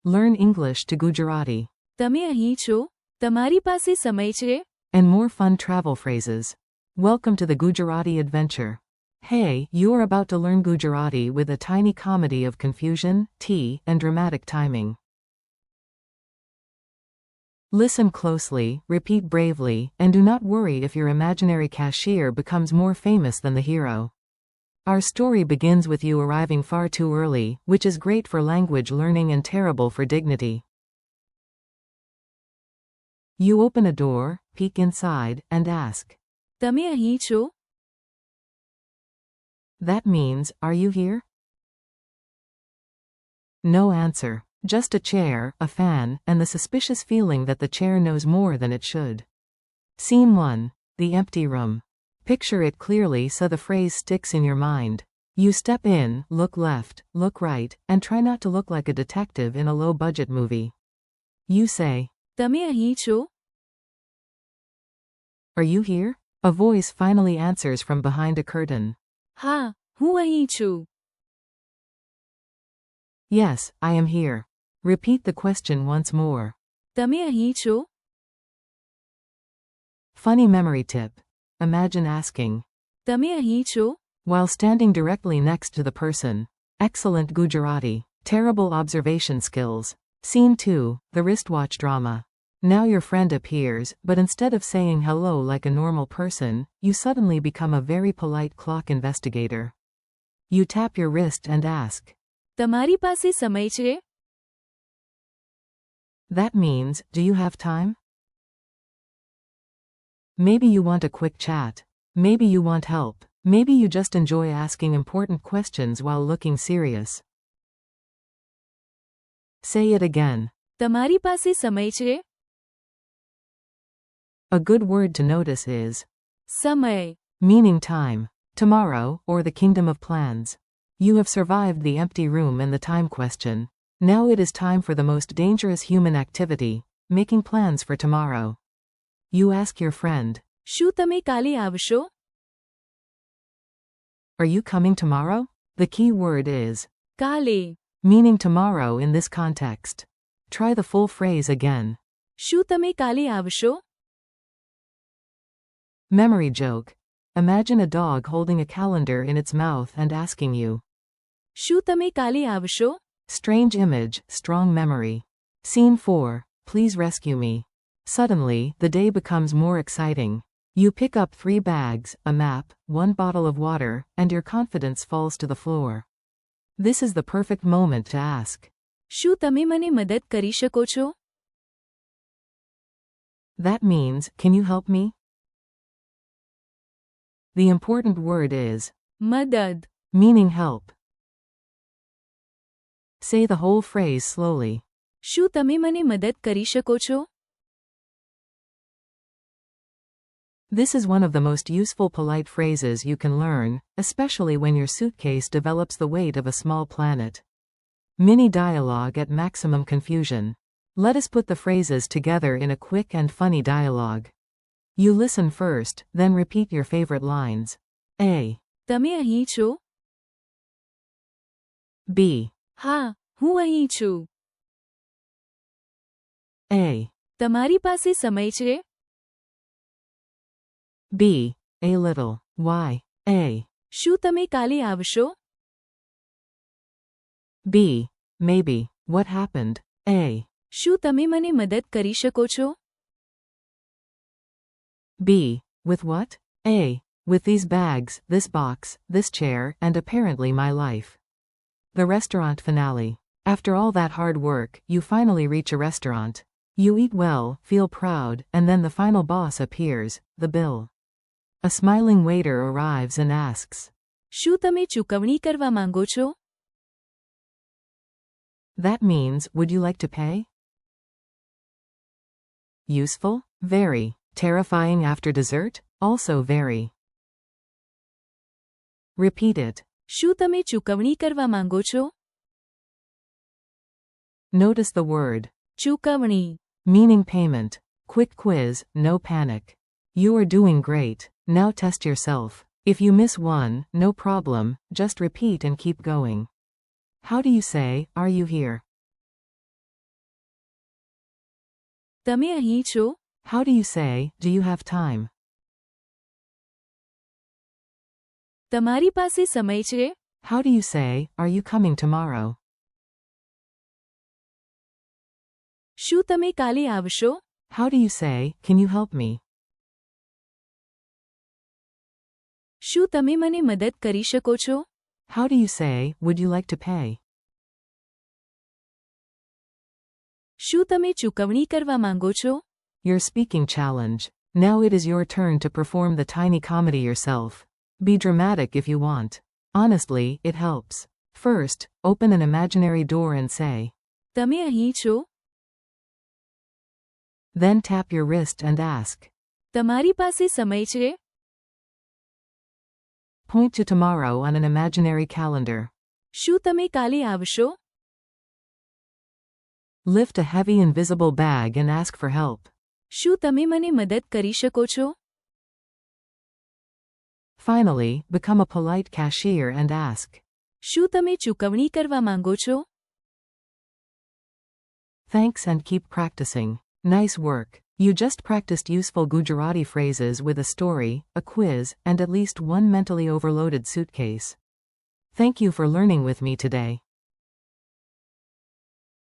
Learn English to Gujarati. તમે અહીં છો? તમારી પાસે સમય છે? And more fun travel phrases. Welcome to the Gujarati adventure. Hey, you are about to learn Gujarati with a tiny comedy of confusion, tea, and dramatic timing. Listen closely, repeat bravely, and do not worry if your imaginary cashier becomes more famous than the hero. Our story begins with you arriving far too early, which is great for language learning and terrible for dignity. You open a door, peek inside, and ask. તમે અહીં છો? That means, are you here? No answer. Just a chair, a fan, and the suspicious feeling that the chair knows more than it should. Scene 1. The empty room. Picture it clearly so the phrase sticks in your mind. You step in, look left, look right, and try not to look like a detective in a low-budget movie. You say, તમે અહીં છો? Are you here? A voice finally answers from behind a curtain. હા, હું અહીં છું. Yes, I am here. Repeat the question once more. તમે અહીં છો? Funny memory tip. Imagine asking, તમે અહીં છો? while standing directly next to the person. Excellent Gujarati. Terrible observation skills. Scene 2, the wristwatch drama. Now your friend appears, but instead of saying hello like a normal person, you suddenly become a very polite clock investigator. You tap your wrist and ask. તમારી પાસે સમય છે? That means, do you have time? Maybe you want a quick chat. Maybe you want help. Maybe you just enjoy asking important questions while looking serious. Say it again. તમારી પાસે સમય છે? A good word to notice is સમય. meaning time, tomorrow, or the kingdom of plans. You have survived the empty room and the time question. Now it is time for the most dangerous human activity, making plans for tomorrow. You ask your friend, શું તમે કાલે આવશો? Are you coming tomorrow? The key word is કાલે. meaning tomorrow in this context. Try the full phrase again. શું તમે કાલે આવશો? Memory joke. Imagine a dog holding a calendar in its mouth and asking you. શું તમે કાલે આવશો? Strange image, strong memory. Scene 4. Please rescue me. Suddenly, the day becomes more exciting. You pick up 3 bags, a map, 1 bottle of water, and your confidence falls to the floor. This is the perfect moment to ask. શું તમે મને મદદ કરી શકો છો? That means, can you help me? The important word is મદદ. meaning help. Say the whole phrase slowly. શું તમે મને મદદ કરી શકો છો? This is one of the most useful polite phrases you can learn, especially when your suitcase develops the weight of a small planet. Mini dialogue at maximum confusion. Let us put the phrases together in a quick and funny dialogue. You listen first, then repeat your favorite lines. A. તમે અહીં છો? B. હા, હું અહીં છું. A. તમારી પાસે સમય છે? B. A little. Y. A. શું તમે કાલે આવશો? B. Maybe. What happened? A. શું તમે મને મદદ કરી શકો છો? B. With what? A. With these bags, this box, this chair, and apparently my life. The restaurant finale. After all that hard work, you finally reach a restaurant. You eat well, feel proud, and then the final boss appears, the bill. A smiling waiter arrives and asks, શું તમે ચૂકવણી કરવા માંગો છો? That means, would you like to pay? Useful? Very. Terrifying after dessert? Also very. Repeat it. શું તમે ચૂકવણી કરવા માંગો છો? Notice the word ચૂકવણી. meaning payment. Quick quiz, no panic. You are doing great. Now test yourself. If you miss one, no problem, just repeat and keep going. How do you say, are you here? તમે અહીં છો? How do you say, do you have time? તમારી પાસે સમય છે? How do you say, are you coming tomorrow? શું તમે કાલે આવશો? How do you say, can you help me? શું તમે મને મદદ કરી શકો છો? How do you say, would you like to pay? શું તમે ચૂકવણી કરવા માંગો છો? Your speaking challenge. Now it is your turn to perform the tiny comedy yourself. Be dramatic if you want. Honestly, it helps. First, open an imaginary door and say. તમે અહીં છો? Then tap your wrist and ask. તમારી પાસે સમય છે? Point to tomorrow on an imaginary calendar. શું તમે કાલે આવશો? Lift a heavy invisible bag and ask for help. શું તમે મને મદદ કરી શકો છો? Finally, become a polite cashier and ask. શું તમે ચૂકવણી કરવા માંગો છો? Thanks and keep practicing. Nice work. You just practiced useful Gujarati phrases with a story, a quiz, and at least one mentally overloaded suitcase. Thank you for learning with me today.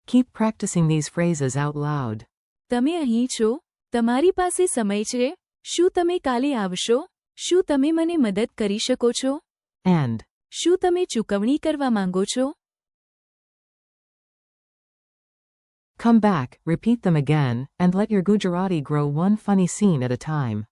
Keep practicing these phrases out loud. તમે અહીં છો? તમારી પાસે સમય છે? શું તમે કાલે આવશો? શું તમે મને મદદ કરી શકો છો? And, શું તમે ચૂકવણી કરવા માંગો છો? come back, repeat them again, and let your Gujarati grow one funny scene at a time.